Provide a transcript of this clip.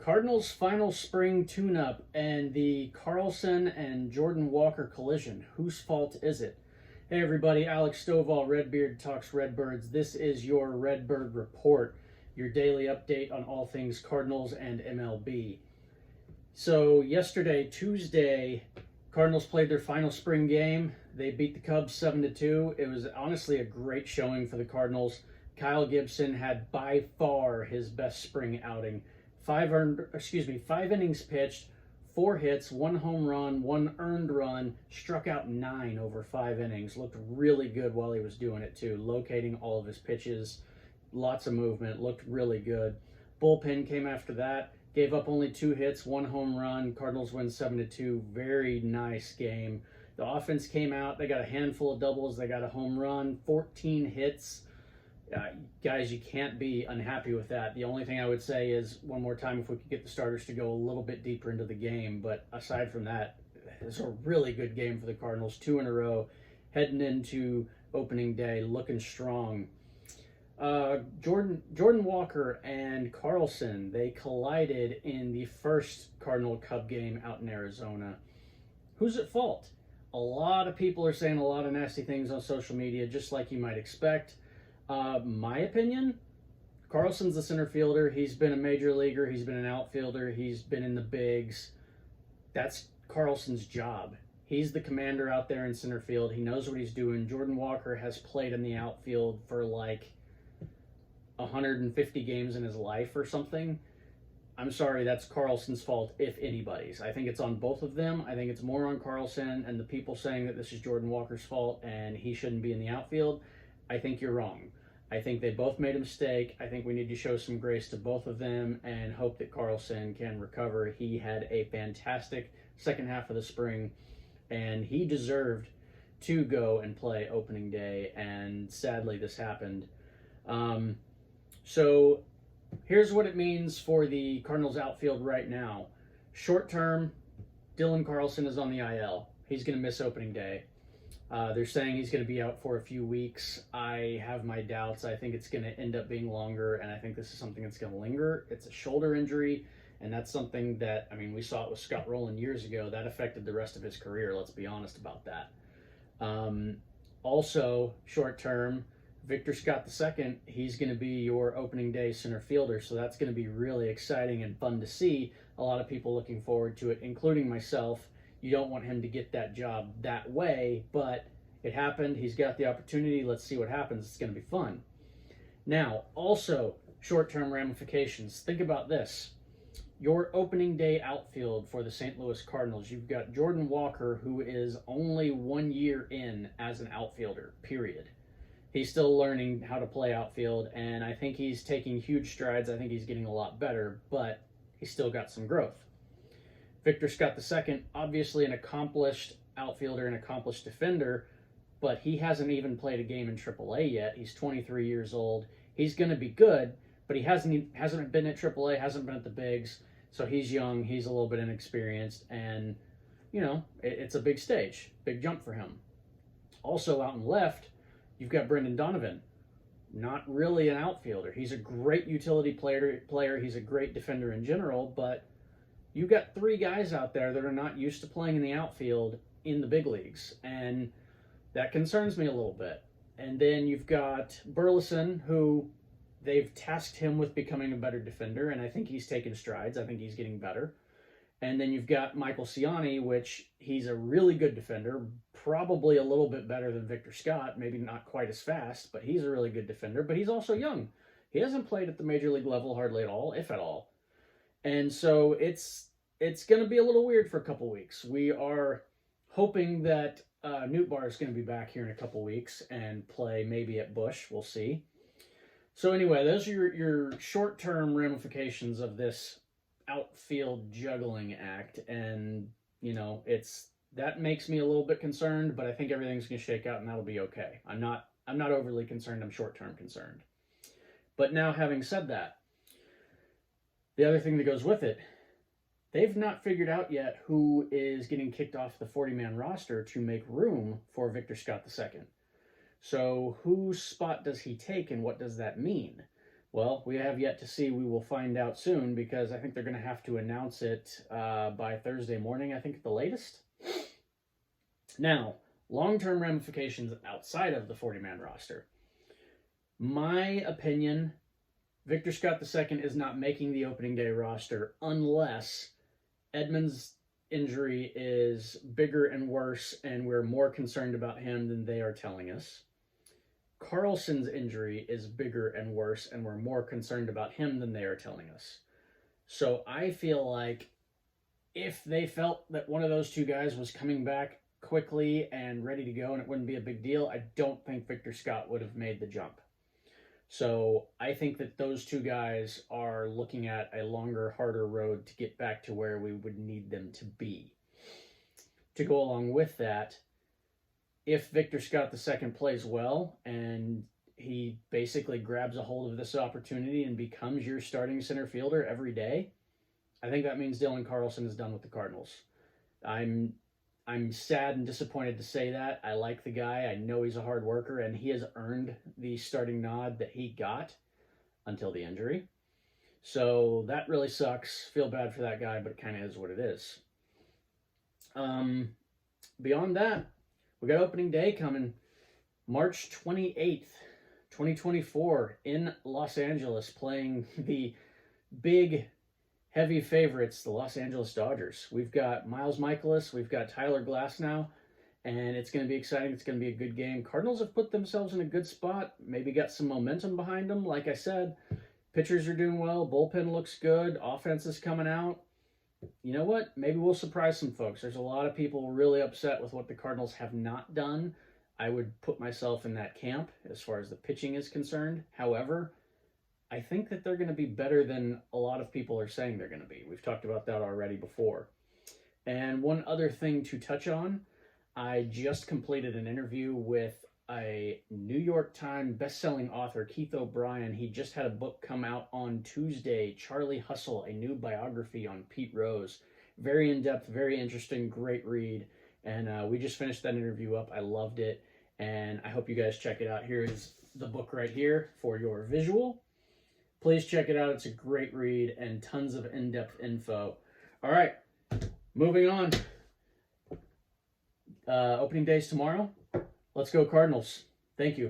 Cardinals' final spring tune-up and the Carlson and Jordan Walker collision. Whose fault is it? Hey everybody, Alex Stovall, Redbeard Talks Redbirds. This is your Redbird Report, your daily update on all things Cardinals and MLB. So yesterday, Tuesday, Cardinals played their final spring game. They beat the Cubs 7-2. It was honestly a great showing for the Cardinals. Kyle Gibson had by far his best spring outing. 5 innings pitched, 4 hits, 1 home run, 1 earned run, struck out 9 over 5 innings. Looked really good while he was doing it too, locating all of his pitches. Lots of movement, looked really good. Bullpen came after that, gave up only 2 hits, 1 home run. Cardinals win 7-2. Very nice game. The offense came out. They got a handful of doubles. They got a home run, 14 hits. Guys, you can't be unhappy with that. The only thing I would say is, one more time, if we could get the starters to go a little bit deeper into the game. But aside from that, it's a really good game for the Cardinals. 2 in a row, heading into opening day, looking strong. Jordan Walker and Carlson, they collided in the first Cardinal Cub game out in Arizona. Who's at fault? A lot of people are saying a lot of nasty things on social media, just like you might expect. My opinion, Carlson's the center fielder. He's been a major leaguer. He's been an outfielder. He's been in the bigs. That's Carlson's job. He's the commander out there in center field. He knows what he's doing. Jordan Walker has played in the outfield for like 150 games in his life or something. I'm sorry, that's Carlson's fault, if anybody's. I think it's on both of them. I think it's more on Carlson and the people saying that this is Jordan Walker's fault and he shouldn't be in the outfield. I think you're wrong. I think they both made a mistake. I think we need to show some grace to both of them and hope that Carlson can recover. He had a fantastic second half of the spring, and he deserved to go and play opening day, and sadly this happened. So here's what it means for the Cardinals outfield right now. Short term, Dylan Carlson is on the IL. He's going to miss opening day. They're saying he's going to be out for a few weeks. I have my doubts. I think it's going to end up being longer, and I think this is something that's going to linger. It's a shoulder injury, and that's something that, we saw it with Scott Rowland years ago. That affected the rest of his career. Let's be honest about that. Also, short term, Victor Scott II, he's going to be your opening day center fielder, so that's going to be really exciting and fun to see. A lot of people looking forward to it, including myself. You don't want him to get that job that way, but it happened. He's got the opportunity. Let's see what happens. It's going to be fun. Now, also, short-term ramifications. Think about this. Your opening day outfield for the St. Louis Cardinals, you've got Jordan Walker, who is only 1 year in as an outfielder, period. He's still learning how to play outfield, and I think he's taking huge strides. I think he's getting a lot better, but he's still got some growth. Victor Scott II, obviously an accomplished outfielder, an accomplished defender, but he hasn't even played a game in AAA yet. He's 23 years old. He's going to be good, but he hasn't been at AAA, hasn't been at the bigs, so he's young, he's a little bit inexperienced, and, it's a big stage, big jump for him. Also out in left, you've got Brendan Donovan. Not really an outfielder. He's a great utility player. He's a great defender in general, but you've got 3 guys out there that are not used to playing in the outfield in the big leagues, and that concerns me a little bit. And then you've got Burleson, who they've tasked him with becoming a better defender, and I think he's taken strides. I think he's getting better. And then you've got Michael Ciani, which he's a really good defender, probably a little bit better than Victor Scott, maybe not quite as fast, but he's a really good defender, but he's also young. He hasn't played at the major league level hardly at all, if at all. And so it's going to be a little weird for a couple weeks. We are hoping that Nootbaar is going to be back here in a couple weeks and play maybe at Busch. We'll see. So anyway, those are your short-term ramifications of this outfield juggling act. And, that makes me a little bit concerned, but I think everything's going to shake out and that'll be okay. I'm not overly concerned. I'm short-term concerned. But now, having said that, the other thing that goes with it, they've not figured out yet who is getting kicked off the 40-man roster to make room for Victor Scott II. So whose spot does he take, and what does that mean? Well, we have yet to see. We will find out soon because I think they're going to have to announce it by Thursday morning, I think at the latest. Now, long-term ramifications outside of the 40-man roster. My opinion, Victor Scott II is not making the opening day roster unless Edman's injury is bigger and worse and we're more concerned about him than they are telling us. Carlson's injury is bigger and worse and we're more concerned about him than they are telling us. So I feel like if they felt that one of those two guys was coming back quickly and ready to go and it wouldn't be a big deal, I don't think Victor Scott would have made the jump. So I think that those two guys are looking at a longer, harder road to get back to where we would need them to be. To go along with that, if Victor Scott II plays well and he basically grabs a hold of this opportunity and becomes your starting center fielder every day, I think that means Dylan Carlson is done with the Cardinals. I'm sad and disappointed to say that. I like the guy. I know he's a hard worker, and he has earned the starting nod that he got until the injury. So that really sucks. Feel bad for that guy, but it kind of is what it is. Beyond that, we got opening day coming March 28th, 2024 in Los Angeles, playing the big heavy favorites, the Los Angeles Dodgers. We've got Miles Mikolas, we've got Tyler Glasnow, and it's going to be exciting. It's going to be a good game. Cardinals have put themselves in a good spot, maybe got some momentum behind them. Like I said, pitchers are doing well, bullpen looks good, offense is coming out. You know what? Maybe we'll surprise some folks. There's a lot of people really upset with what the Cardinals have not done. I would put myself in that camp as far as the pitching is concerned. However, I think that they're going to be better than a lot of people are saying they're going to be. We've talked about that already before. And one other thing to touch on, I just completed an interview with a New York Times best-selling author, Keith O'Brien. He just had a book come out on Tuesday, Charlie Hustle, a new biography on Pete Rose. Very in-depth, very interesting, great read. And we just finished that interview up. I loved it, and I hope you guys check it out. Here is the book right here for your visual. Please check it out. It's a great read and tons of in-depth info. All right, moving on. Opening day's tomorrow. Let's go Cardinals. Thank you.